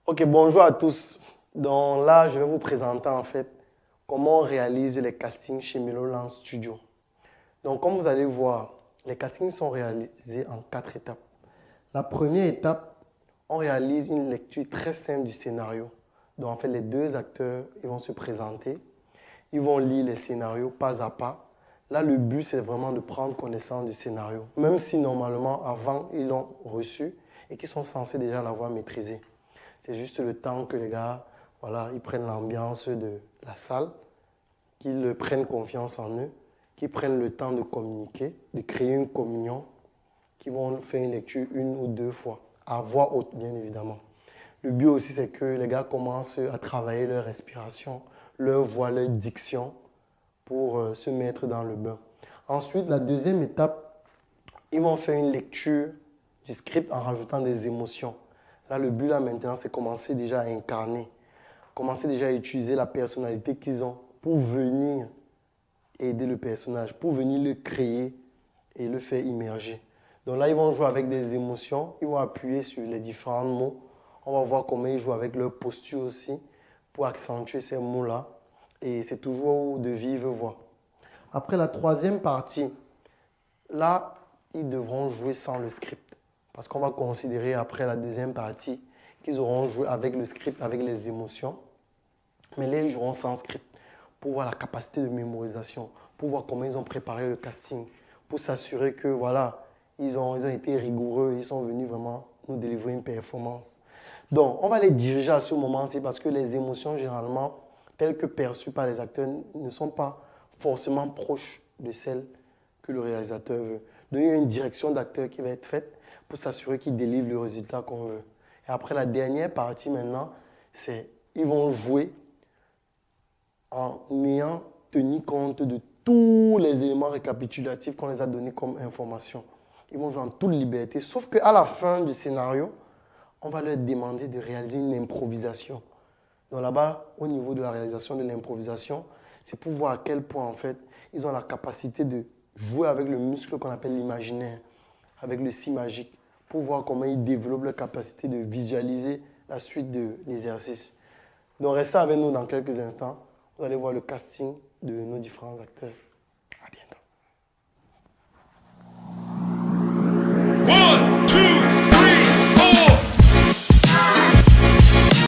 Ok, bonjour à tous. Donc là, je vais vous présenter en fait comment on réalise les castings chez Meloland Studio. Donc comme vous allez voir, les castings sont réalisés en 4 étapes. La première étape, on réalise une lecture très simple du scénario. Donc en fait, les deux acteurs, ils vont se présenter, ils vont lire les scénarios pas à pas. Là, le but, c'est vraiment de prendre connaissance du scénario, même si normalement, avant, ils l'ont reçu et qu'ils sont censés déjà l'avoir maîtrisé. C'est juste le temps que les gars, voilà, ils prennent l'ambiance de la salle, qu'ils prennent confiance en eux, qu'ils prennent le temps de communiquer, de créer une communion, qu'ils vont faire une lecture 1 ou 2 fois, à voix haute, bien évidemment. Le but aussi, c'est que les gars commencent à travailler leur respiration, leur voix, leur diction pour se mettre dans le bain. Ensuite, la deuxième étape, ils vont faire une lecture du script en rajoutant des émotions. Là, le but là maintenant, c'est commencer déjà à incarner, commencer déjà à utiliser la personnalité qu'ils ont pour venir aider le personnage, pour venir le créer et le faire immerger. Donc là, ils vont jouer avec des émotions, ils vont appuyer sur les différents mots. On va voir comment ils jouent avec leur posture aussi pour accentuer ces mots-là. Et c'est toujours de vive voix. Après la troisième partie, là, ils devront jouer sans le script. Parce qu'on va considérer après la deuxième partie qu'ils auront joué avec le script, avec les émotions. Mais là, ils joueront sans script pour voir la capacité de mémorisation, pour voir comment ils ont préparé le casting, pour s'assurer que voilà, ils ont été rigoureux, ils sont venus vraiment nous délivrer une performance. Donc, on va les diriger à ce moment-ci parce que les émotions, généralement, telles que perçues par les acteurs, ne sont pas forcément proches de celles que le réalisateur veut. Donc, il y a une direction d'acteur qui va être faite pour s'assurer qu'ils délivrent le résultat qu'on veut. Et après, la dernière partie maintenant, c'est ils vont jouer en ayant tenu compte de tous les éléments récapitulatifs qu'on les a donnés comme information. Ils vont jouer en toute liberté, sauf qu'à la fin du scénario, on va leur demander de réaliser une improvisation. Donc là-bas, au niveau de la réalisation de l'improvisation, c'est pour voir à quel point, en fait, ils ont la capacité de jouer avec le muscle qu'on appelle l'imaginaire, avec le si magique, pour voir comment ils développent leur capacité de visualiser la suite de l'exercice. Donc restez avec nous dans quelques instants. Vous allez voir le casting de nos différents acteurs. À bientôt. 1,